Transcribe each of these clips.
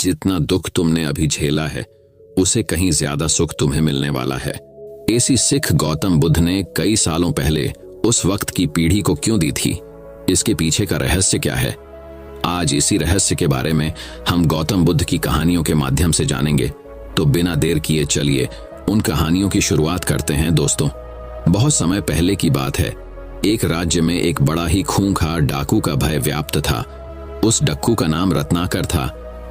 जितना दुख तुमने अभी झेला है उसे कहीं ज्यादा सुख तुम्हें मिलने वाला है। ऐसी सिख गौतम बुद्ध ने कई सालों पहले उस वक्त की पीढ़ी को क्यों दी थी? इसके पीछे का रहस्य क्या है? आज इसी रहस्य के बारे में हम गौतम बुद्ध की कहानियों के माध्यम से जानेंगे। तो बिना देर किए चलिए उन कहानियों की शुरुआत करते हैं। दोस्तों, बहुत समय पहले की बात है। एक राज्य में एक बड़ा ही खूंखार डाकू का भय व्याप्त था। उस डक्कू का नाम रत्नाकर था।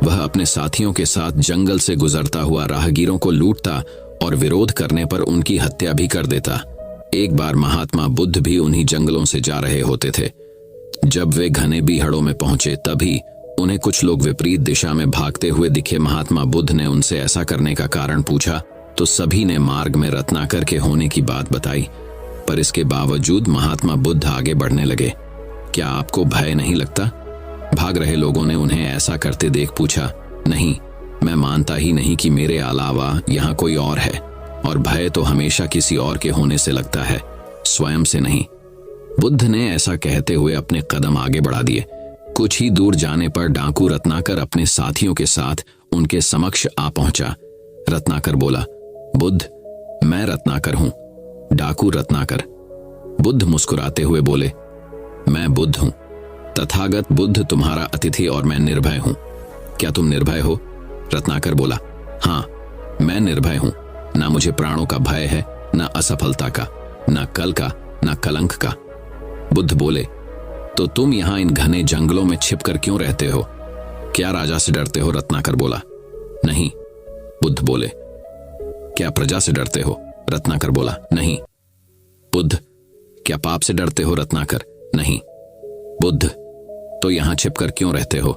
वह अपने साथियों के साथ जंगल से गुजरता हुआ राहगीरों को लूटता और विरोध करने पर उनकी हत्या भी कर देता। एक बार महात्मा बुद्ध भी उन्हीं जंगलों से जा रहे होते थे। जब वे घने बीहड़ों में पहुंचे तभी उन्हें कुछ लोग विपरीत दिशा में भागते हुए दिखे। महात्मा बुद्ध ने उनसे ऐसा करने का कारण पूछा तो सभी ने मार्ग में रत्नाकर के होने की बात बताई, पर इसके बावजूद महात्मा बुद्ध आगे बढ़ने लगे। क्या आपको भय नहीं लगता? भाग रहे लोगों ने उन्हें ऐसा करते देख पूछा। नहीं, मैं मानता ही नहीं कि मेरे अलावा यहाँ कोई और है, और भय तो हमेशा किसी और के होने से लगता है, स्वयं से नहीं। बुद्ध ने ऐसा कहते हुए अपने कदम आगे बढ़ा दिए। कुछ ही दूर जाने पर डाकू रत्नाकर अपने साथियों के साथ उनके समक्ष आ पहुंचा। रत्नाकर बोला, बुद्ध, मैं रत्नाकर हूं। डाकू रत्नाकर। बुद्ध मुस्कुराते हुए बोले, मैं बुद्ध हूं, तथागत बुद्ध तुम्हारा अतिथि, और मैं निर्भय हूं। क्या तुम निर्भय हो? रत्नाकर बोला, हाँ, मैं निर्भय हूं। ना मुझे प्राणों का भय है, ना असफलता का, ना कल का, ना कलंक का। बुद्ध बोले, तो तुम यहां इन घने जंगलों में छिपकर क्यों रहते हो? क्या राजा से डरते हो? रत्नाकर बोला, नहीं। बुद्ध बोले, क्या प्रजा से डरते हो? रत्नाकर बोला, नहीं। बुद्ध, क्या पाप से डरते हो? रत्नाकर, नहीं। बुद्ध, तो यहां छिपकर क्यों रहते हो?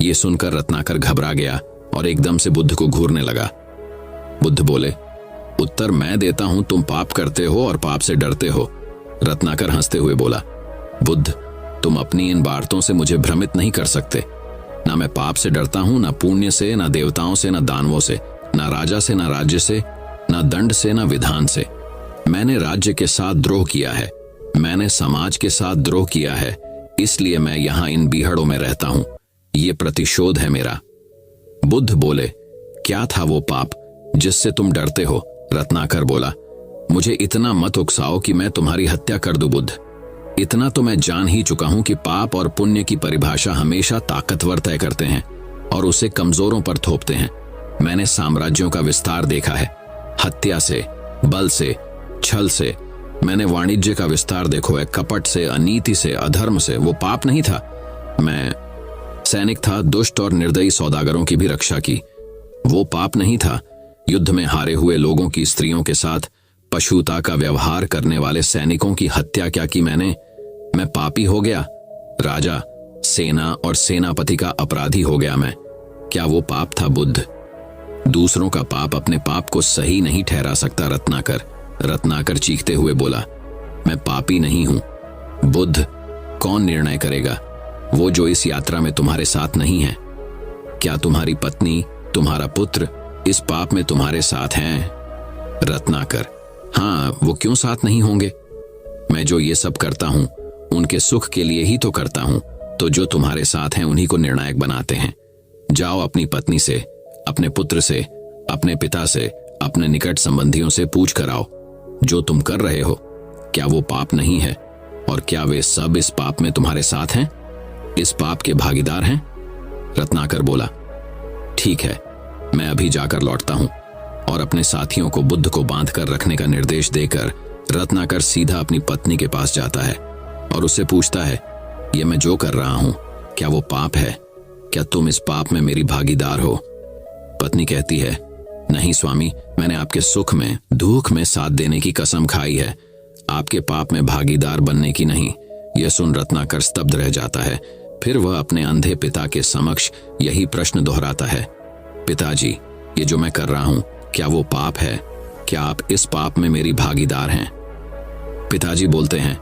यह सुनकर रत्नाकर घबरा गया और एकदम से बुद्ध को घूरने लगा। बुद्ध बोले, उत्तर मैं देता हूं, तुम पाप करते हो और पाप से डरते हो। रत्नाकर हंसते हुए बोला, बुद्ध, तुम अपनी इन बातों से मुझे भ्रमित नहीं कर सकते। ना मैं पाप से डरता हूं, ना पुण्य से, ना देवताओं से, ना दानवों से, ना राजा से, ना राज्य से, ना दंड से, ना विधान से। मैंने राज्य के साथ द्रोह किया है, मैंने समाज के साथ द्रोह किया है, इसलिए मैं यहां इन बीहड़ों में रहता हूं। ये प्रतिशोध है मेरा। बुद्ध बोले, क्या था वो पाप जिससे तुम डरते हो? रत्नाकर बोला, मुझे इतना मत उकसाओ कि मैं तुम्हारी हत्या कर दूं। बुद्ध, इतना तो मैं जान ही चुका हूं कि पाप और पुण्य की परिभाषा हमेशा ताकतवर तय करते हैं और उसे कमजोरों पर थोपते हैं। मैंने साम्राज्यों का विस्तार देखा है, हत्या से, बल से, छल से। मैंने वाणिज्य का विस्तार देखो है, कपट से, अनीति से, अधर्म से। वो पाप नहीं था। मैं सैनिक था, दुष्ट और निर्दयी सौदागरों की भी रक्षा की। वो पाप नहीं था। युद्ध में हारे हुए लोगों की स्त्रियों के साथ पशुता का व्यवहार करने वाले सैनिकों की हत्या क्या की मैंने? मैं पापी हो गया। राजा, सेना और सेनापति का अपराधी हो गया मैं। क्या वो पाप था? बुद्ध, दूसरों का पाप अपने पाप को सही नहीं ठहरा सकता। रत्नाकर। रत्नाकर चीखते हुए बोला, मैं पापी नहीं हूं। बुद्ध, कौन निर्णय करेगा? वो जो इस यात्रा में तुम्हारे साथ नहीं है। क्या तुम्हारी पत्नी, तुम्हारा पुत्र इस पाप में तुम्हारे साथ हैं? रत्नाकर, हाँ, वो क्यों साथ नहीं होंगे? मैं जो ये सब करता हूं उनके सुख के लिए ही तो करता हूं। तो जो तुम्हारे साथ हैं उन्हीं को निर्णायक बनाते हैं। जाओ अपनी पत्नी से, अपने पुत्र से, अपने पिता से, अपने निकट संबंधियों से पूछ कर आओ, जो तुम कर रहे हो क्या वो पाप नहीं है? और क्या वे सब इस पाप में तुम्हारे साथ हैं, इस पाप के भागीदार हैं? रत्नाकर बोला, ठीक है, मैं अभी जाकर लौटता हूं। और अपने साथियों को बुद्ध को बांध कर रखने का निर्देश देकर रत्नाकर सीधा अपनी पत्नी के पास जाता है और उससे पूछता है, ये मैं जो कर रहा हूं क्या वो पाप है? क्या तुम इस पाप में मेरी भागीदार हो? पत्नी कहती है, नहीं स्वामी, मैंने आपके सुख में, दुख में साथ देने की कसम खाई है, आपके पाप में भागीदार बनने की नहीं। यह सुन रत्नाकर स्तब्ध रह जाता है। फिर वह अपने अंधे पिता के समक्ष यही प्रश्न दोहराता है, पिताजी, ये जो मैं कर रहा हूं क्या वो पाप है? क्या आप इस पाप में मेरी भागीदार हैं? पिताजी बोलते हैं,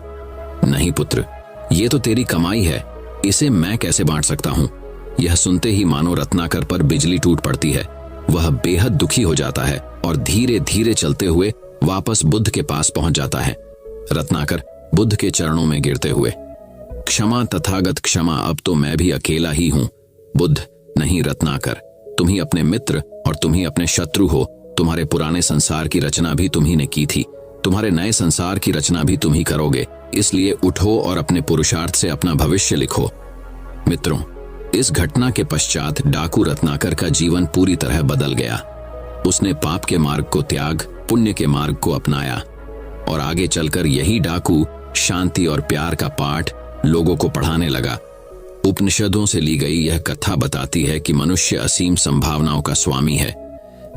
नहीं पुत्र, ये तो तेरी कमाई है, इसे मैं कैसे बांट सकता हूं? यह सुनते ही मानो रत्नाकर पर बिजली टूट पड़ती है। वह बेहद दुखी हो जाता है और धीरे धीरे चलते हुए वापस बुद्ध के पास पहुंच जाता है। रत्नाकर बुद्ध के चरणों में गिरते हुए, क्षमा तथागत क्षमा, अब तो मैं भी अकेला ही हूं। बुद्ध, नहीं रत्नाकर, तुम ही अपने मित्र और तुम ही अपने शत्रु हो। तुम्हारे पुराने संसार की रचना भी तुम ही ने की थी, तुम्हारे नए संसार की रचना भी तुम ही करोगे। इसलिए उठो और अपने पुरुषार्थ से अपना भविष्य लिखो। मित्रों, इस घटना के पश्चात डाकू रत्नाकर का जीवन पूरी तरह बदल गया। उसने पाप के मार्ग को त्याग पुण्य के मार्ग को अपनाया और आगे चलकर यही डाकू शांति और प्यार का पाठ लोगों को पढ़ाने लगा। उपनिषदों से ली गई यह कथा बताती है कि मनुष्य असीम संभावनाओं का स्वामी है।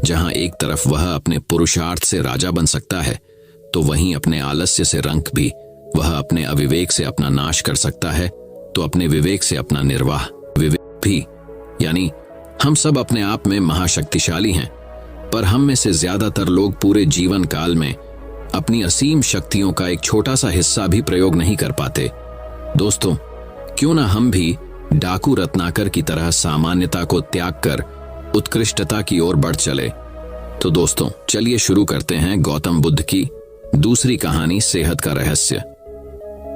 जहां एक तरफ वह अपने पुरुषार्थ से राजा बन सकता है, तो वहीं अपने आलस्य से रंक भी, वह अपने अविवेक से अपना नाश कर सकता है, तो अपने विवेक से अपना निर्वाह विवेक भी। यानी हम सब अपने आप में महाशक्तिशाली हैं, पर हम में से ज्यादातर लोग पूरे जीवन काल में अपनी असीम शक्तियों का एक छोटा सा हिस्सा भी प्रयोग नहीं कर पाते। दोस्तों, क्यों ना हम भी डाकू रत्नाकर की तरह सामान्यता को त्याग कर उत्कृष्टता की ओर बढ़ चले। तो दोस्तों, चलिए शुरू करते हैं गौतम बुद्ध की दूसरी कहानी, सेहत का रहस्य।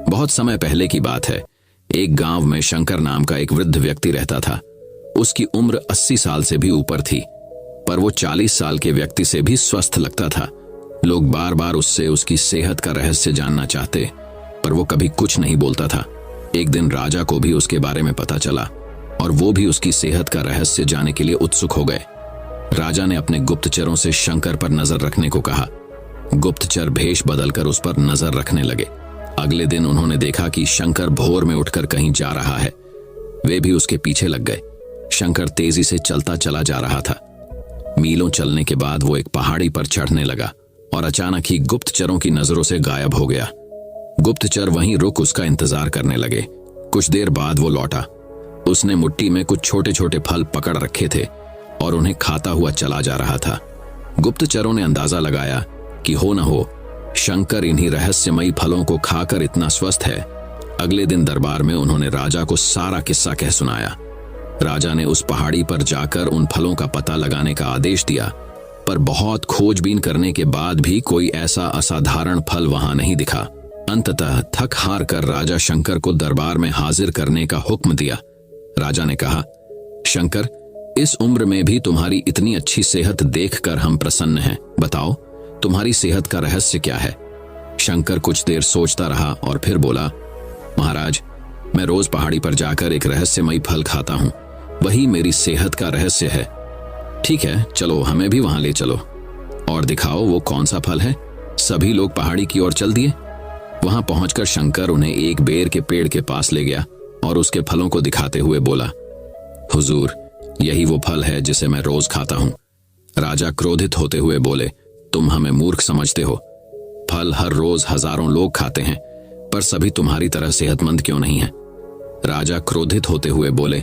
बहुत समय पहले की बात है। एक गांव में शंकर नाम का एक वृद्ध व्यक्ति रहता था। उसकी उम्र 80 साल से भी ऊपर थी, पर वो 40 साल के व्यक्ति से भी स्वस्थ लगता था। लोग बार बार उससे उसकी सेहत का रहस्य जानना चाहते, पर वो कभी कुछ नहीं बोलता था। एक दिन राजा को भी उसके बारे में पता चला और वो भी उसकी सेहत का रहस्य जानने के लिए उत्सुक हो गए। राजा ने अपने गुप्तचरों से शंकर पर नजर रखने को कहा। गुप्तचर भेष बदलकर उस पर नजर रखने लगे। अगले दिन उन्होंने देखा कि शंकर भोर में उठकर कहीं जा रहा है। वे भी उसके पीछे लग गए। शंकर तेजी से चलता चला जा रहा था। मीलों चलने के बाद वो एक पहाड़ी पर चढ़ने लगा और अचानक ही गुप्तचरों की नजरों से गायब हो गया। गुप्तचर वहीं रुक उसका इंतजार करने लगे। कुछ देर बाद वो लौटा। उसने मुट्ठी में कुछ छोटे छोटे फल पकड़ रखे थे और उन्हें खाता हुआ चला जा रहा था। गुप्तचरों ने अंदाजा लगाया कि हो न हो शंकर इन्हीं रहस्यमयी फलों को खाकर इतना स्वस्थ है। अगले दिन दरबार में उन्होंने राजा को सारा किस्सा कह सुनाया। राजा ने उस पहाड़ी पर जाकर उन फलों का पता लगाने का आदेश दिया, पर बहुत खोजबीन करने के बाद भी कोई ऐसा असाधारण फल वहां नहीं दिखा। अंततः थक हार कर राजा शंकर को दरबार में हाजिर करने का हुक्म दिया। राजा ने कहा, शंकर, इस उम्र में भी तुम्हारी इतनी अच्छी सेहत देखकर हम प्रसन्न हैं। बताओ, तुम्हारी सेहत का रहस्य क्या है? शंकर कुछ देर सोचता रहा और फिर बोला, महाराज, मैं रोज पहाड़ी पर जाकर एक रहस्यमयी फल खाता हूं, वही मेरी सेहत का रहस्य है। ठीक है, चलो हमें भी वहां ले चलो और दिखाओ वो कौन सा फल है। सभी लोग पहाड़ी की ओर चल दिए। वहां पहुंचकर शंकर उन्हें एक बेर के पेड़ के पास ले गया और उसके फलों को दिखाते हुए बोला, हुजूर, यही वो फल है जिसे मैं रोज खाता हूं। राजा क्रोधित होते हुए बोले, तुम हमें मूर्ख समझते हो। फल हर रोज हजारों लोग खाते हैं, पर सभी तुम्हारी तरह सेहतमंद क्यों नहीं है? राजा क्रोधित होते हुए बोले,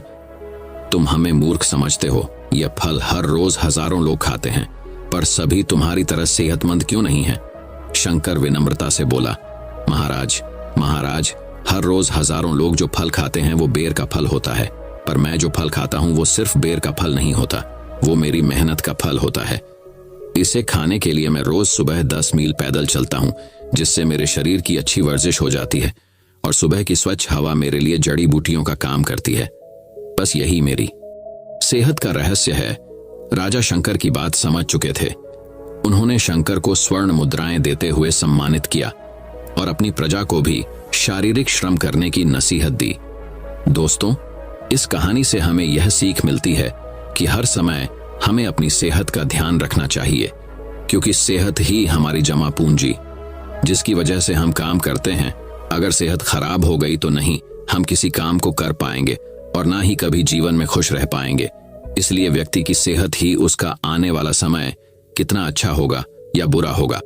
तुम हमें मूर्ख समझते हो। यह फल हर रोज हजारों लोग खाते हैं, पर सभी तुम्हारी तरह सेहतमंद क्यों नहीं है? शंकर विनम्रता से बोला, महाराज, हर रोज हजारों लोग जो फल खाते हैं वो बेर का फल होता है, पर मैं जो फल खाता हूं वो सिर्फ बेर का फल नहीं होता, वो मेरी मेहनत का फल होता है। इसे खाने के लिए मैं रोज सुबह 10 मील पैदल चलता हूं, जिससे मेरे शरीर की अच्छी वर्जिश हो जाती है और सुबह की स्वच्छ हवा मेरे लिए जड़ी बूटियों का काम करती है। बस यही मेरी सेहत का रहस्य है। राजा शंकर की बात समझ चुके थे। उन्होंने शंकर को स्वर्ण मुद्राएं देते हुए सम्मानित किया और अपनी प्रजा को भी शारीरिक श्रम करने की नसीहत दी। दोस्तों, इस कहानी से हमें यह सीख मिलती है कि हर समय हमें अपनी सेहत का ध्यान रखना चाहिए, क्योंकि सेहत ही हमारी जमा पूंजी, जिसकी वजह से हम काम करते हैं। अगर सेहत खराब हो गई तो नहीं हम किसी काम को कर पाएंगे और ना ही कभी जीवन में खुश रह पाएंगे। इसलिए व्यक्ति की सेहत ही उसका आने वाला समय कितना अच्छा होगा या बुरा होगा,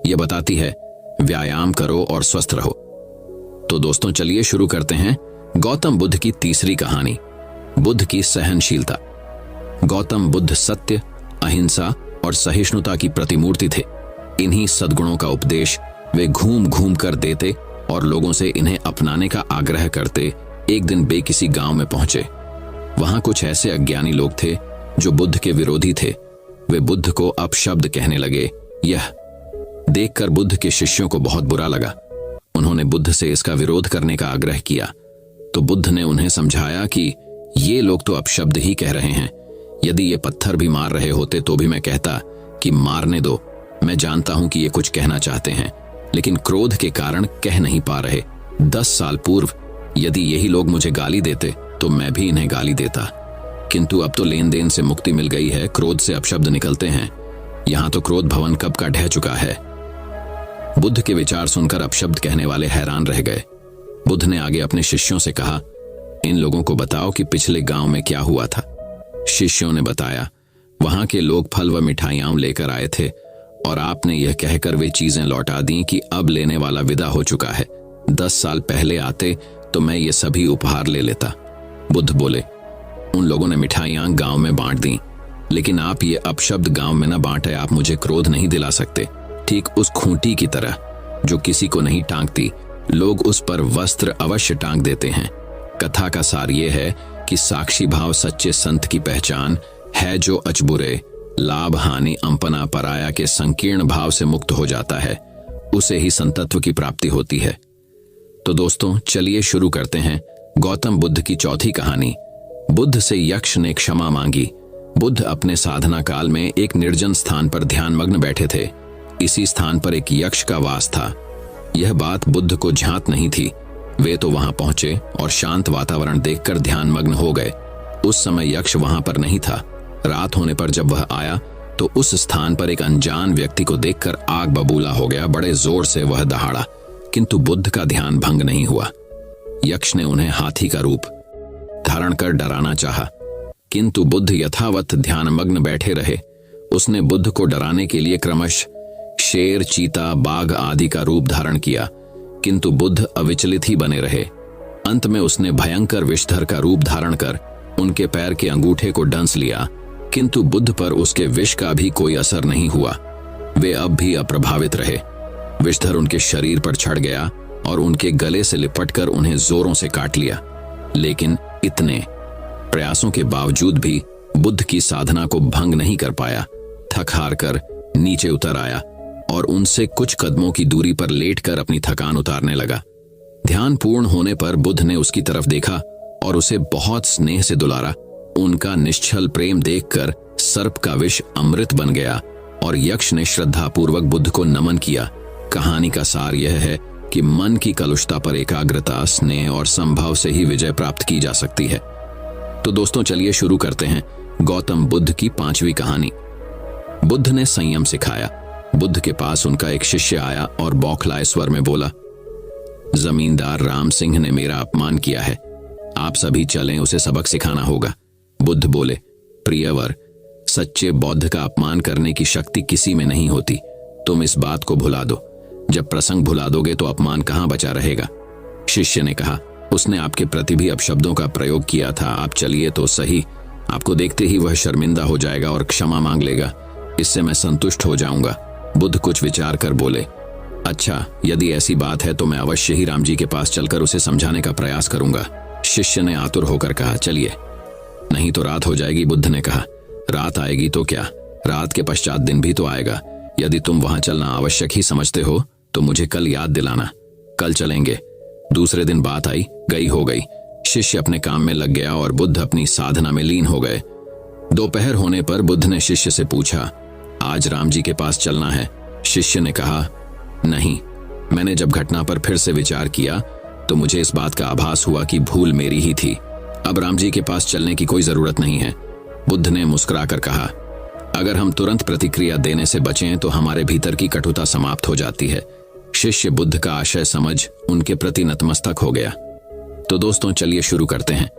यह बताती है। व्यायाम करो और स्वस्थ रहो। तो दोस्तों, चलिए शुरू करते हैं गौतम बुद्ध की तीसरी कहानी, बुद्ध की सहनशीलता। गौतम बुद्ध सत्य, अहिंसा और सहिष्णुता की प्रतिमूर्ति थे। इन्हीं सद्गुणों का उपदेश वे घूम घूम कर देते और लोगों से इन्हें अपनाने का आग्रह करते। एक दिन वे किसी गांव में पहुंचे। वहां कुछ ऐसे अज्ञानी लोग थे जो बुद्ध के विरोधी थे। वे बुद्ध को अपशब्द कहने लगे। यह देखकर बुद्ध के शिष्यों को बहुत बुरा लगा। उन्होंने बुद्ध से इसका विरोध करने का आग्रह किया, तो बुद्ध ने उन्हें समझाया कि ये लोग तो अपशब्द ही कह रहे हैं। यदि ये पत्थर भी मार रहे होते तो भी मैं कहता कि मारने दो। मैं जानता हूं कि ये कुछ कहना चाहते हैं, लेकिन क्रोध के कारण कह नहीं पा रहे। 10 साल पूर्व यदि यही लोग मुझे गाली देते तो मैं भी इन्हें गाली देता, किंतु अब तो लेन देन से मुक्ति मिल गई है। क्रोध से अपशब्द निकलते हैं। यहां तो क्रोध भवन कब का ढह चुका है। बुद्ध के विचार सुनकर अपशब्द कहने वाले हैरान रह गए। बुद्ध ने आगे अपने शिष्यों से कहा, इन लोगों को बताओ कि पिछले गांव में क्या हुआ था। शिष्यों ने बताया, वहां के लोग फल व मिठाइयां लेकर आए थे और आपने यह कहकर वे चीजें लौटा दी कि अब लेने वाला विदा हो चुका है। 10 साल पहले आते तो मैं ये सभी उपहार ले लेता। बुद्ध बोले, उन लोगों ने मिठाइयां गांव में बांट दी, लेकिन आप ये अपशब्द गांव में न बांटे। आप मुझे क्रोध नहीं दिला सकते। ठीक उस खूंटी की तरह जो किसी को नहीं टांगती, लोग उस पर वस्त्र अवश्य टांग देते हैं। कथा का सार ये है कि साक्षी भाव सच्चे संत की पहचान है, जो अचबुरे लाभ हानि अंपना पराया के संकीर्ण भाव से मुक्त हो जाता है, उसे ही संतत्व की प्राप्ति होती है। तो दोस्तों चलिए शुरू करते हैं गौतम बुद्ध की चौथी कहानी। बुद्ध से यक्ष ने क्षमा मांगी। बुद्ध अपने साधना काल में एक निर्जन स्थान पर ध्यानमग्न बैठे थे। इसी स्थान पर एक यक्ष का वास था। यह बात बुद्ध को ज्ञात नहीं थी। वे तो वहां पहुंचे और शांत वातावरण देखकर ध्यानमग्न हो गए। उस समय यक्ष वहां पर नहीं था। रात होने पर जब वह आया तो उस स्थान पर एक अनजान व्यक्ति को देखकर आग बबूला हो गया। बड़े जोर से वह दहाड़ा, किंतु बुद्ध का ध्यान भंग नहीं हुआ। यक्ष ने उन्हें हाथी का रूप धारण कर डराना चाहा, किंतु बुद्ध यथावत ध्यानमग्न बैठे रहे। उसने बुद्ध को डराने के लिए क्रमश शेर, चीता, बाघ आदि का रूप धारण किया, किंतु बुद्ध अविचलित ही बने रहे। अंत में उसने भयंकर विषधर का रूप धारण कर उनके पैर के अंगूठे को डंस लिया, किंतु बुद्ध पर उसके विष का भी कोई असर नहीं हुआ। वे अब भी अप्रभावित रहे। विषधर उनके शरीर पर चढ़ गया और उनके गले से लिपटकर उन्हें जोरों से काट लिया। लेकिन इतने प्रयासों के बावजूद भी बुद्ध की साधना को भंग नहीं कर पाया। थक हार कर नीचे उतर आया और उनसे कुछ कदमों की दूरी पर लेटकर अपनी थकान उतारने लगा। ध्यान पूर्ण होने पर बुद्ध ने उसकी तरफ देखा और उसे बहुत स्नेह से दुलारा। उनका निश्चल प्रेम देखकर सर्प का विष अमृत बन गया और यक्ष ने श्रद्धापूर्वक बुद्ध को नमन किया। कहानी का सार यह है कि मन की कलुषता पर एकाग्रता, स्नेह और संभव से ही विजय प्राप्त की जा सकती है। तो दोस्तों चलिए शुरू करते हैं गौतम बुद्ध की 5वीं कहानी। बुद्ध ने संयम सिखाया। बुद्ध के पास उनका एक शिष्य आया और बौखलाए स्वर में बोला, जमींदार राम सिंह ने मेरा अपमान किया है। आप सभी चलें, उसे सबक सिखाना होगा। बुद्ध बोले, प्रियवर, सच्चे बौद्ध का अपमान करने की शक्ति किसी में नहीं होती। तुम इस बात को भुला दो। जब प्रसंग भुला दोगे तो अपमान कहां बचा रहेगा। शिष्य ने कहा, उसने आपके प्रति भी अपशब्दों का प्रयोग किया था। आप चलिए तो सही। आपको देखते ही वह शर्मिंदा हो जाएगा और क्षमा मांग लेगा। इससे मैं संतुष्ट हो जाऊंगा। बुद्ध कुछ विचार कर बोले, अच्छा, यदि ऐसी बात है तो मैं अवश्य ही राम जी के पास चलकर उसे समझाने का प्रयास करूंगा। शिष्य ने आतुर होकर कहा, चलिए, नहीं तो रात हो जाएगी। बुद्ध ने कहा, रात आएगी तो क्या, रात के पश्चात दिन भी तो आएगा। यदि तुम वहां चलना आवश्यक ही समझते हो तो मुझे कल याद दिलाना। कल चलेंगे। दूसरे दिन बात आई, गई हो गई। शिष्य अपने काम में लग गया और बुद्ध अपनी साधना में लीन हो गए। दोपहर होने पर बुद्ध ने शिष्य से पूछा, आज राम जी के पास चलना है? शिष्य ने कहा, नहीं। मैंने जब घटना पर फिर से विचार किया तो मुझे इस बात का आभास हुआ कि भूल मेरी ही थी। अब राम जी के पास चलने की कोई जरूरत नहीं है। बुद्ध ने मुस्कुराकर कहा, अगर हम तुरंत प्रतिक्रिया देने से बचें तो हमारे भीतर की कटुता समाप्त हो जाती है। शिष्य बुद्ध का आशय समझ उनके प्रति नतमस्तक हो गया। तो दोस्तों चलिए शुरू करते हैं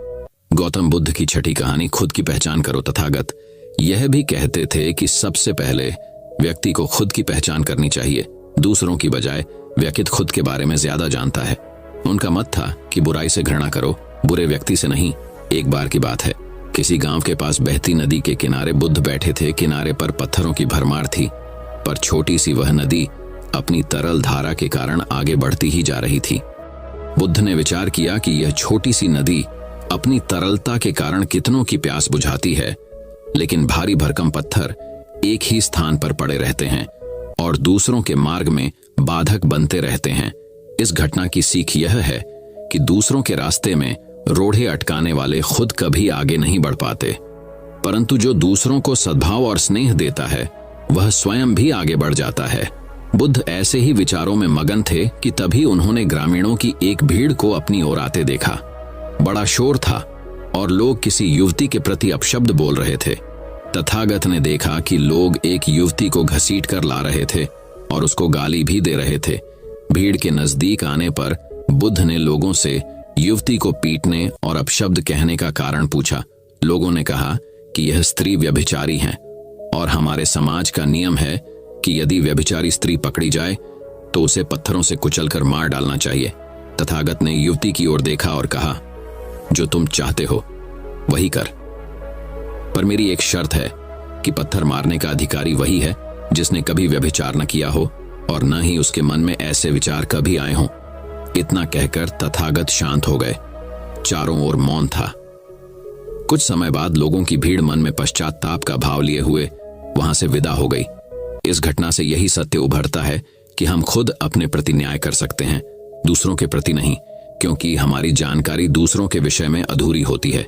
गौतम बुद्ध की 6ठी कहानी, खुद की पहचान करो। तथागत यह भी कहते थे कि सबसे पहले व्यक्ति को खुद की पहचान करनी चाहिए। दूसरों की बजाय व्यक्ति खुद के बारे में ज्यादा जानता है। उनका मत था कि बुराई से घृणा करो, बुरे व्यक्ति से नहीं। एक बार की बात है, किसी गांव के पास बहती नदी के किनारे बुद्ध बैठे थे। किनारे पर पत्थरों की भरमार थी, पर छोटी सी वह नदी अपनी तरल धारा के कारण आगे बढ़ती ही जा रही थी। बुद्ध ने विचार किया कि यह छोटी सी नदी अपनी तरलता के कारण कितनों की प्यास बुझाती है, लेकिन भारी भरकम पत्थर एक ही स्थान पर पड़े रहते हैं और दूसरों के मार्ग में बाधक बनते रहते हैं। इस घटना की सीख यह है कि दूसरों के रास्ते में रोड़े अटकाने वाले खुद कभी आगे नहीं बढ़ पाते, परंतु जो दूसरों को सद्भाव और स्नेह देता है वह स्वयं भी आगे बढ़ जाता है। बुद्ध ऐसे ही विचारों में मगन थे कि तभी उन्होंने ग्रामीणों की एक भीड़ को अपनी ओर आते देखा। बड़ा शोर था और लोग किसी युवती के प्रति अपशब्द बोल रहे थे। तथागत ने देखा कि लोग एक युवती को घसीट कर ला रहे थे और उसको गाली भी दे रहे थे। भीड़ के नजदीक आने पर बुद्ध ने लोगों से युवती को पीटने और अपशब्द कहने का कारण पूछा। लोगों ने कहा कि यह स्त्री व्यभिचारी है और हमारे समाज का नियम है कि यदि व्यभिचारी स्त्री पकड़ी जाए तो उसे पत्थरों से कुचलकर मार डालना चाहिए। तथागत ने युवती की ओर देखा और कहा, जो तुम चाहते हो वही कर, पर मेरी एक शर्त है कि पत्थर मारने का अधिकारी वही है जिसने कभी व्यभिचार न किया हो और न ही उसके मन में ऐसे विचार कभी आए हों। इतना कहकर तथागत शांत हो गए। चारों ओर मौन था। कुछ समय बाद लोगों की भीड़ मन में पश्चाताप का भाव लिए हुए वहां से विदा हो गई। इस घटना से यही सत्य उभरता है कि हम खुद अपने प्रति न्याय कर सकते हैं, दूसरों के प्रति नहीं, क्योंकि हमारी जानकारी दूसरों के विषय में अधूरी होती है।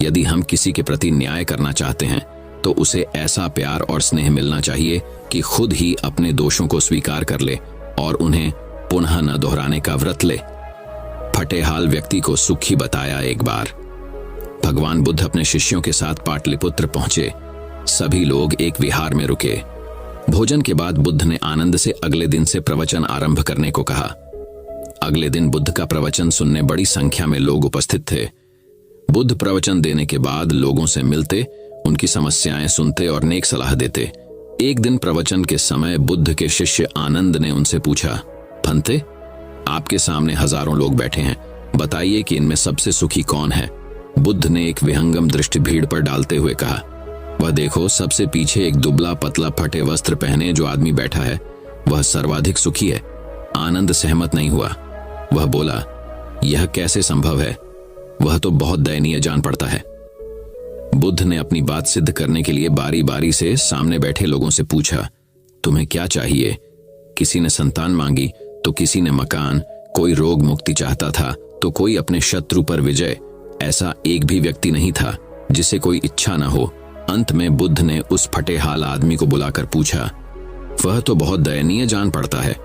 यदि हम किसी के प्रति न्याय करना चाहते हैं तो उसे ऐसा प्यार और स्नेह मिलना चाहिए कि खुद ही अपने दोषों को स्वीकार कर ले और उन्हें पुनः न दोहराने का व्रत ले। फटेहाल व्यक्ति को सुखी बताया। एक बार भगवान बुद्ध अपने शिष्यों के साथ पाटलिपुत्र पहुंचे। सभी लोग एक विहार में रुके। भोजन के बाद बुद्ध ने आनंद से अगले दिन से प्रवचन आरंभ करने को कहा। अगले दिन बुद्ध का प्रवचन सुनने बड़ी संख्या में लोग उपस्थित थे। बुद्ध प्रवचन देने के बाद लोगों से मिलते, उनकी समस्याएं सुनते और नेक सलाह देते। एक दिन प्रवचन के समय बुद्ध के शिष्य आनंद ने उनसे पूछा, फंते, आपके सामने हजारों लोग बैठे हैं, बताइए कि इनमें सबसे सुखी कौन है? बुद्ध ने एक विहंगम दृष्टि भीड़ पर डालते हुए कहा, वह देखो, सबसे पीछे एक दुबला पतला फटे वस्त्र पहने जो आदमी बैठा है, वह सर्वाधिक सुखी है। आनंद सहमत नहीं हुआ। वह बोला, यह कैसे संभव है? वह तो बहुत दयनीय जान पड़ता है। बुद्ध ने अपनी बात सिद्ध करने के लिए बारी बारी से सामने बैठे लोगों से पूछा, तुम्हें क्या चाहिए? किसी ने संतान मांगी तो किसी ने मकान, कोई रोग मुक्ति चाहता था तो कोई अपने शत्रु पर विजय। ऐसा एक भी व्यक्ति नहीं था जिसे कोई इच्छा न हो। अंत में बुद्ध ने उस फटेहाल आदमी को बुलाकर पूछा, वह तो बहुत दयनीय जान पड़ता है।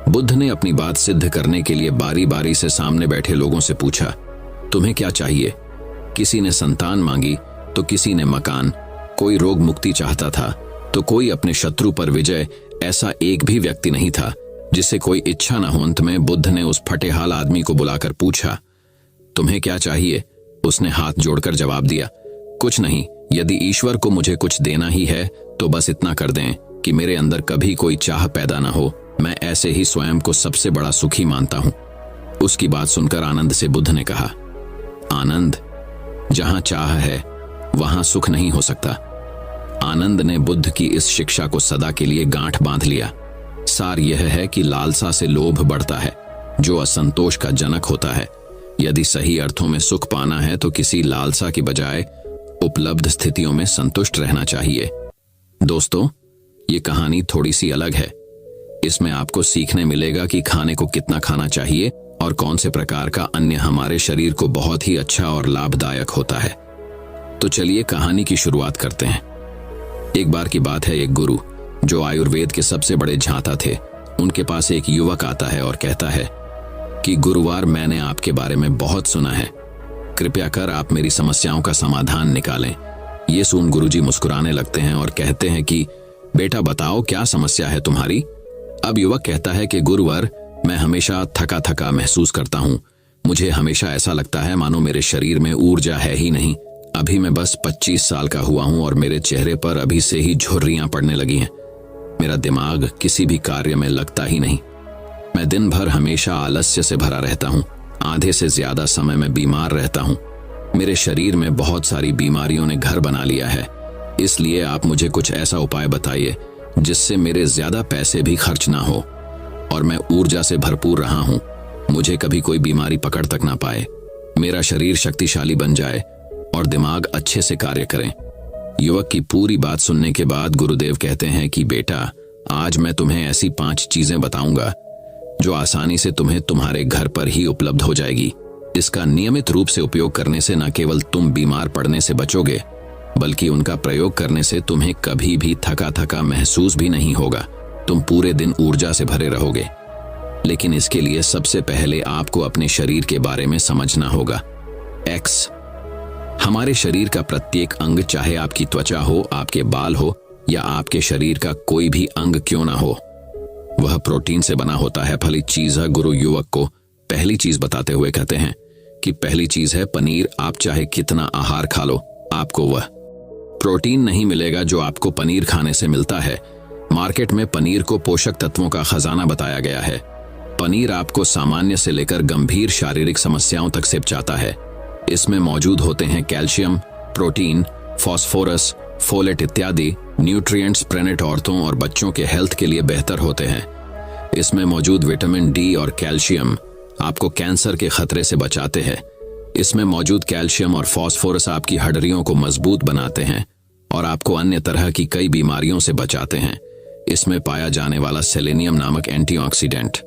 बुद्ध ने अपनी बात सिद्ध करने के लिए बारी बारी से सामने बैठे लोगों से पूछा, तुम्हें क्या चाहिए? किसी ने संतान मांगी तो किसी ने मकान, कोई रोग मुक्ति चाहता था तो कोई अपने शत्रु पर विजय। ऐसा एक भी व्यक्ति नहीं था जिसे कोई इच्छा न हो। अंत में बुद्ध ने उस फटेहाल आदमी को बुलाकर पूछा, तुम्हें क्या चाहिए? उसने हाथ जोड़कर जवाब दिया, कुछ नहीं, यदि ईश्वर को मुझे कुछ देना ही है तो बस इतना कर दें कि मेरे अंदर कभी कोई चाह पैदा न हो। मैं ऐसे ही स्वयं को सबसे बड़ा सुखी मानता हूं। उसकी बात सुनकर आनंद से बुद्ध ने कहा, आनंद, जहां चाह है वहां सुख नहीं हो सकता। आनंद ने बुद्ध की इस शिक्षा को सदा के लिए गांठ बांध लिया। सार यह है कि लालसा से लोभ बढ़ता है, जो असंतोष का जनक होता है। यदि सही अर्थों में सुख पाना है तो किसी लालसा की बजाय उपलब्ध स्थितियों में संतुष्ट रहना चाहिए। दोस्तों, ये कहानी थोड़ी सी अलग है। इसमें आपको सीखने मिलेगा कि खाने को कितना खाना चाहिए और कौन से प्रकार का अन्न हमारे शरीर को बहुत ही अच्छा और लाभदायक होता है। तो चलिए कहानी की शुरुआत करते हैं। एक बार की बात है, एक गुरु जो आयुर्वेद के सबसे बड़े झांता थे, उनके पास एक युवक आता है और कहता है कि गुरुवार, मैंने आपके बारे में बहुत सुना है, कृपया कर आप मेरी समस्याओं का समाधान निकालें। ये सुन गुरुजी मुस्कुराने लगते हैं और कहते हैं कि बेटा बताओ, क्या समस्या है तुम्हारी? अब युवक कहता है कि गुरुवर, मैं हमेशा थका थका महसूस करता हूँ। मुझे हमेशा ऐसा लगता है मानो मेरे शरीर में ऊर्जा है ही नहीं। अभी मैं बस 25 साल का हुआ हूँ और मेरे चेहरे पर अभी से ही झुर्रियां पड़ने लगी हैं। मेरा दिमाग किसी भी कार्य में लगता ही नहीं। मैं दिन भर हमेशा आलस्य से भरा रहता हूँ। आधे से ज्यादा समय मैं बीमार रहता हूँ। मेरे शरीर में बहुत सारी बीमारियों ने घर बना लिया है। इसलिए आप मुझे कुछ ऐसा उपाय बताइए जिससे मेरे ज्यादा पैसे भी खर्च ना हो और मैं ऊर्जा से भरपूर रहा हूँ। मुझे कभी कोई बीमारी पकड़ तक ना पाए, मेरा शरीर शक्तिशाली बन जाए और दिमाग अच्छे से कार्य करें। युवक की पूरी बात सुनने के बाद गुरुदेव कहते हैं कि बेटा, आज मैं तुम्हें ऐसी 5 चीजें बताऊंगा जो आसानी से तुम्हें तुम्हारे घर पर ही उपलब्ध हो जाएगी। इसका नियमित रूप से उपयोग करने से न केवल तुम बीमार पड़ने से बचोगे, बल्कि उनका प्रयोग करने से तुम्हें कभी भी थका थका महसूस भी नहीं होगा। तुम पूरे दिन ऊर्जा से भरे रहोगे। लेकिन इसके लिए सबसे पहले आपको अपने शरीर के बारे में समझना होगा। एक्स, हमारे शरीर का प्रत्येक अंग, चाहे आपकी त्वचा हो, आपके बाल हो या आपके शरीर का कोई भी अंग क्यों ना हो, वह प्रोटीन से बना होता है। फलित चीज है। गुरु युवक को पहली चीज बताते हुए कहते हैं कि पहली चीज है पनीर। आप चाहे कितना आहार खा लो, आपको वह प्रोटीन नहीं मिलेगा जो आपको पनीर खाने से मिलता है। मार्केट में पनीर को पोषक तत्वों का खजाना बताया गया है। पनीर आपको सामान्य से लेकर गंभीर शारीरिक समस्याओं तक सिपचाता है। इसमें मौजूद होते हैं कैल्शियम, प्रोटीन, फास्फोरस, फोलेट इत्यादि न्यूट्रिएंट्स। प्रेग्नेंट औरतों और बच्चों के हेल्थ के लिए बेहतर होते हैं। इसमें मौजूद विटामिन डी और कैल्शियम आपको कैंसर के खतरे से बचाते हैं। इसमें मौजूद कैल्शियम और फास्फोरस आपकी हड्डियों को मजबूत बनाते हैं और आपको अन्य तरह की कई बीमारियों से बचाते हैं। इसमें पाया जाने वाला सेलेनियम नामक एंटीऑक्सीडेंट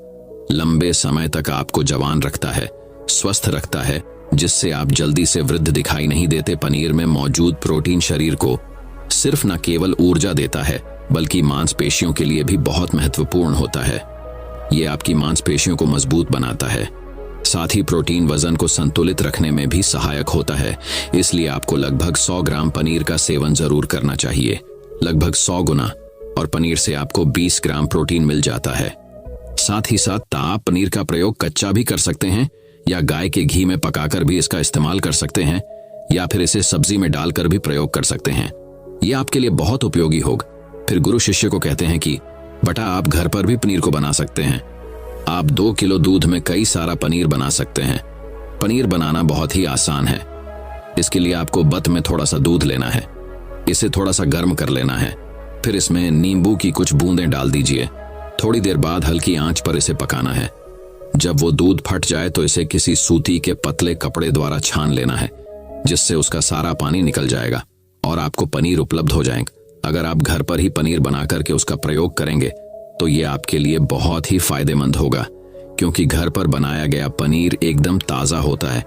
लंबे समय तक आपको जवान रखता है, स्वस्थ रखता है, जिससे आप जल्दी से वृद्ध दिखाई नहीं देते। पनीर में मौजूद प्रोटीन शरीर को सिर्फ न केवल ऊर्जा देता है, बल्कि मांसपेशियों के लिए भी बहुत महत्वपूर्ण होता है। ये आपकी मांसपेशियों को मजबूत बनाता है। साथ ही प्रोटीन वजन को संतुलित रखने में भी सहायक होता है। इसलिए आपको लगभग 100 ग्राम पनीर का सेवन जरूर करना चाहिए, लगभग 100 गुना, और पनीर से आपको 20 ग्राम प्रोटीन मिल जाता है। साथ ही साथ आप पनीर का प्रयोग कच्चा भी कर सकते हैं या गाय के घी में पकाकर भी इसका इस्तेमाल कर सकते हैं, या फिर इसे सब्जी में डालकर भी प्रयोग कर सकते हैं। यह आपके लिए बहुत उपयोगी होगा। फिर गुरु शिष्य को कहते हैं कि बेटा, आप घर पर भी पनीर को बना सकते हैं। आप 2 किलो दूध में कई सारा पनीर बना सकते हैं। पनीर बनाना बहुत ही आसान है। इसके लिए आपको बत में थोड़ा सा दूध लेना है, इसे थोड़ा सा गर्म कर लेना है, फिर इसमें नींबू की कुछ बूंदें डाल दीजिए। थोड़ी देर बाद हल्की आंच पर इसे पकाना है। जब वो दूध फट जाए तो इसे किसी सूती के पतले कपड़े द्वारा छान लेना है, जिससे उसका सारा पानी निकल जाएगा और आपको पनीर उपलब्ध हो जाएगा। अगर आप घर पर ही पनीर बना करके उसका प्रयोग करेंगे तो ये आपके लिए बहुत ही फायदेमंद होगा, क्योंकि घर पर बनाया गया पनीर एकदम ताज़ा होता है।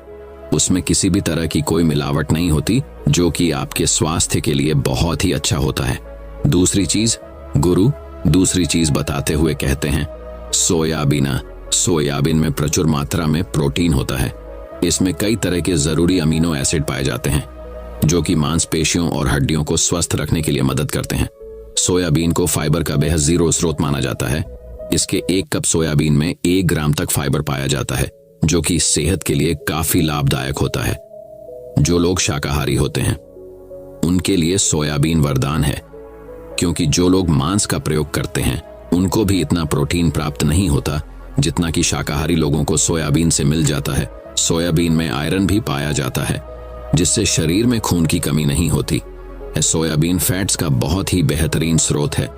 उसमें किसी भी तरह की कोई मिलावट नहीं होती, जो कि आपके स्वास्थ्य के लिए बहुत ही अच्छा होता है। दूसरी चीज बताते हुए कहते हैं सोयाबीन। सोयाबीन में प्रचुर मात्रा में प्रोटीन होता है। इसमें कई तरह के जरूरी अमीनो एसिड पाए जाते हैं, जो कि मांसपेशियों और हड्डियों को स्वस्थ रखने के लिए मदद करते हैं। सोयाबीन को फाइबर का बेहद जीरो स्रोत माना जाता है। इसके 1 कप सोयाबीन में 1 ग्राम तक फाइबर पाया जाता है, जो कि सेहत के लिए काफी लाभदायक होता है। जो लोग शाकाहारी होते हैं उनके लिए सोयाबीन वरदान है, क्योंकि जो लोग मांस का प्रयोग करते हैं उनको भी इतना प्रोटीन प्राप्त नहीं होता जितना कि शाकाहारी लोगों को सोयाबीन से मिल जाता है। सोयाबीन में आयरन भी पाया जाता है, जिससे शरीर में खून की कमी नहीं होती। सोयाबीन फैट्स का बहुत ही बेहतरीन स्रोत है।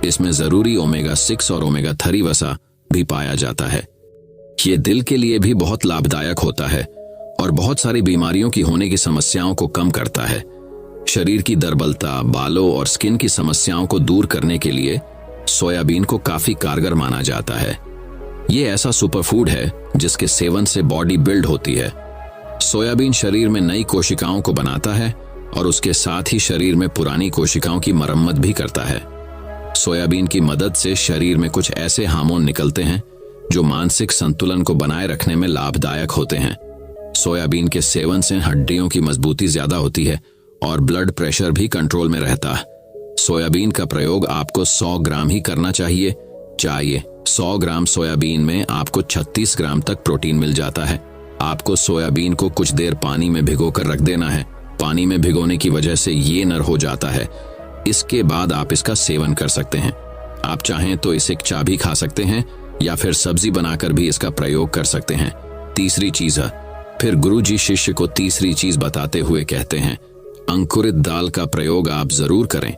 इसमें जरूरी ओमेगा 6 और ओमेगा 3 वसा भी पाया जाता है। ये दिल के लिए भी बहुत लाभदायक होता है और बहुत सारी बीमारियों की होने की समस्याओं को कम करता है। शरीर की दुर्बलता, बालों और स्किन की समस्याओं को दूर करने के लिए सोयाबीन को काफी कारगर माना जाता है। ये ऐसा सुपरफूड है जिसके सेवन से बॉडी बिल्ड होती है। सोयाबीन शरीर में नई कोशिकाओं को बनाता है और उसके साथ ही शरीर में पुरानी कोशिकाओं की मरम्मत भी करता है। सोयाबीन की मदद से शरीर में कुछ ऐसे हार्मोन निकलते हैं जो मानसिक संतुलन को बनाए रखने में लाभदायक होते हैं। सोयाबीन के सेवन से हड्डियों की मजबूती ज्यादा होती है और ब्लड प्रेशर भी कंट्रोल में रहता है। सोयाबीन का प्रयोग आपको 100 ग्राम ही करना चाहिए। 100 ग्राम सोयाबीन में आपको 36 ग्राम तक प्रोटीन मिल जाता है। आपको सोयाबीन को कुछ देर पानी में भिगोकर रख देना है। पानी में भिगोने की वजह से ये नर हो जाता है। इसके बाद आप इसका सेवन कर सकते हैं। आप चाहें तो इसे चाय भी खा सकते हैं या फिर सब्जी बनाकर भी इसका प्रयोग कर सकते हैं। तीसरी चीज है, फिर गुरुजी शिष्य को तीसरी चीज बताते हुए कहते हैं, अंकुरित दाल का प्रयोग आप जरूर करें।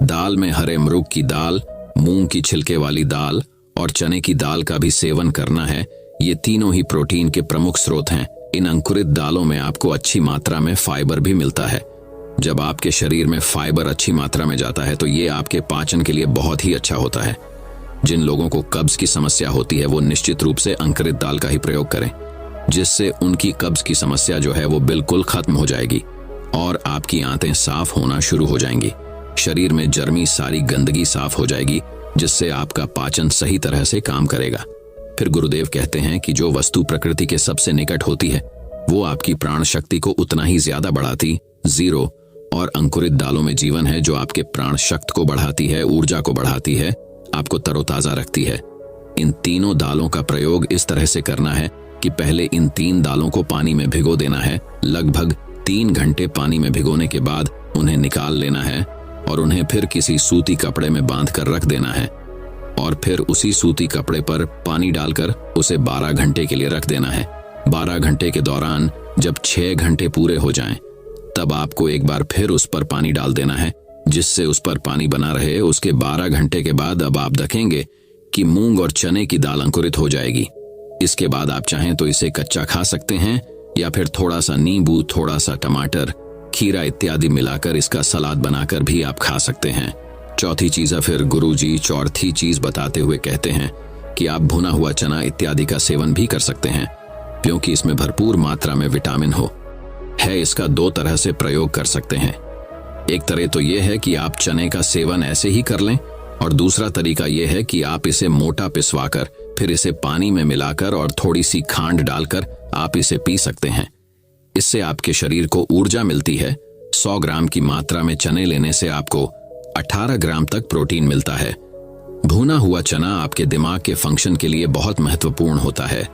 दाल में हरे मरूग की दाल, मूंग की छिलके वाली दाल और चने की दाल का भी सेवन करना है। ये तीनों ही प्रोटीन के प्रमुख स्रोत हैं। इन अंकुरित दालों में आपको अच्छी मात्रा में फाइबर भी मिलता है। जब आपके शरीर में फाइबर अच्छी मात्रा में जाता है तो ये आपके पाचन के लिए बहुत ही अच्छा होता है। जिन लोगों को कब्ज की समस्या होती है वो निश्चित रूप से अंकुरित दाल का ही प्रयोग करें। जिससे उनकी कब्ज की समस्या जो है वो बिल्कुल खत्म हो जाएगी और आपकी आंतें साफ होना शुरू हो जाएंगी। शरीर में जर्मी सारी गंदगी साफ हो जाएगी, जिससे आपका पाचन सही तरह से काम करेगा। फिर गुरुदेव कहते हैं कि जो वस्तु प्रकृति के सबसे निकट होती है वो आपकी प्राण शक्ति को उतना ही ज्यादा बढ़ाती। जीरो और अंकुरित दालों में जीवन है, जो आपके प्राण शक्ति को बढ़ाती है, ऊर्जा को बढ़ाती है, आपको तरोताजा रखती है। इन तीनों दालों का प्रयोग इस तरह से करना है कि पहले इन 3 दालों को पानी में भिगो देना है। लगभग 3 घंटे पानी में भिगोने के बाद उन्हें निकाल लेना है और उन्हें फिर किसी सूती कपड़े में बांध कर रख देना है और फिर उसी सूती कपड़े पर पानी डालकर उसे 12 घंटे के लिए रख देना है। 12 घंटे के दौरान जब 6 घंटे पूरे हो जाएं, तब आपको एक बार फिर उस पर पानी डाल देना है, जिससे उस पर पानी बना रहे। उसके 12 घंटे के बाद अब आप देखेंगे कि मूंग और चने की दाल अंकुरित हो जाएगी। इसके बाद आप चाहें तो इसे कच्चा खा सकते हैं या फिर थोड़ा सा नींबू, थोड़ा सा टमाटर, खीरा इत्यादि मिलाकर इसका सलाद बनाकर भी आप खा सकते हैं। चौथी चीज फिर गुरुजी चौथी चीज बताते हुए कहते हैं कि आप भुना हुआ चना इत्यादि का सेवन भी कर सकते हैं, क्योंकि इसमें भरपूर मात्रा में विटामिन है। इसका 2 तरह से प्रयोग कर सकते हैं। एक तरह तो यह है कि आप चने का सेवन ऐसे ही कर लें और दूसरा तरीका यह है कि आप इसे मोटा पिसवाकर फिर इसे पानी में मिलाकर और थोड़ी सी खांड डालकर आप इसे पी सकते हैं। इससे आपके शरीर को ऊर्जा मिलती है। 100 ग्राम की मात्रा में चने लेने से आपको 18 ग्राम तक प्रोटीन मिलता है। भुना हुआ चना आपके दिमाग के फंक्शन के लिए बहुत महत्वपूर्ण होता है।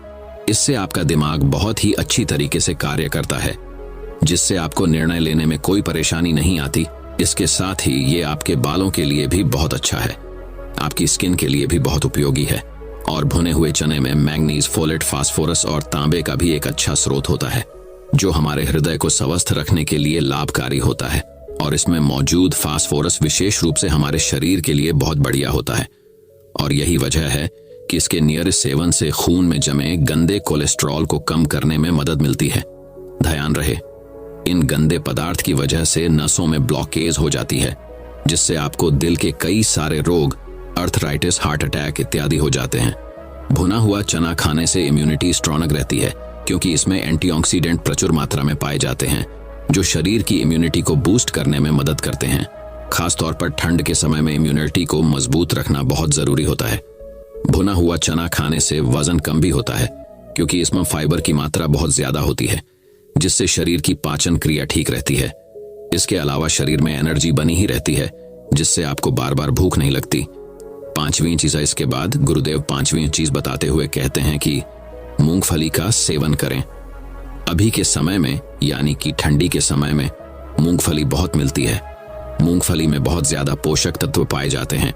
इससे आपका दिमाग बहुत ही अच्छी तरीके से कार्य करता है, जिससे आपको निर्णय लेने में कोई परेशानी नहीं आती। इसके साथ ही ये आपके बालों के लिए भी बहुत अच्छा है, आपकी स्किन के लिए भी बहुत उपयोगी है। और भुने हुए चने में मैंगनीज, फोलेट, फास्फोरस और तांबे का भी एक अच्छा स्रोत होता है, जो हमारे हृदय को स्वस्थ रखने के लिए लाभकारी होता है। और इसमें मौजूद फास्फोरस विशेष रूप से हमारे शरीर के लिए बहुत बढ़िया होता है। और यही वजह है कि इसके नियमित सेवन से खून में जमे गंदे कोलेस्ट्रॉल को कम करने में मदद मिलती है। ध्यान रहे, इन गंदे पदार्थ की वजह से नसों में ब्लॉकेज हो जाती है, जिससे आपको दिल के कई सारे रोग, अर्थराइटिस, हार्ट अटैक इत्यादि हो जाते हैं। भुना हुआ चना खाने से इम्यूनिटी स्ट्रॉन्ग रहती है, क्योंकि इसमें एंटीऑक्सीडेंट प्रचुर मात्रा में पाए जाते हैं, जो शरीर की इम्यूनिटी को बूस्ट करने में मदद करते हैं। खासतौर पर ठंड के समय में इम्यूनिटी को मजबूत रखना बहुत जरूरी होता है। भुना हुआ चना खाने से वजन कम भी होता है, क्योंकि इसमें फाइबर की मात्रा बहुत ज्यादा होती है, जिससे शरीर की पाचन क्रिया ठीक रहती है। इसके अलावा शरीर में एनर्जी बनी ही रहती है, जिससे आपको बार बार भूख नहीं लगती। 5वीं चीज इसके बाद गुरुदेव 5वीं चीज बताते हुए कहते हैं कि मूंगफली का सेवन करें। अभी के समय में यानी कि ठंडी के समय में मूंगफली बहुत मिलती है। मूंगफली में बहुत ज्यादा पोषक तत्व पाए जाते हैं,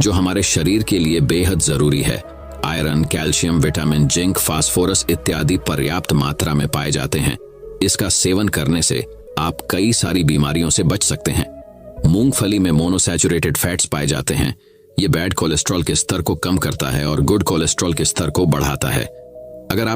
जो हमारे शरीर के लिए बेहद जरूरी है। Iron, calcium, vitamin, zinc, phosphorus इत्यादि पर्याप्त मात्रा में पाए जाते हैं। इसका सेवन करने से आप कई सारी बीमारियों से बच सकते हैं। मूंगफली में मोनोसैचुरेटेड फैट्स पाए जाते हैं। ये बैड कोलेस्ट्रॉल के स्तर को कम करता है और गुड कोलेस्ट्रॉल के स्तर को बढ़ाता है। अगर आप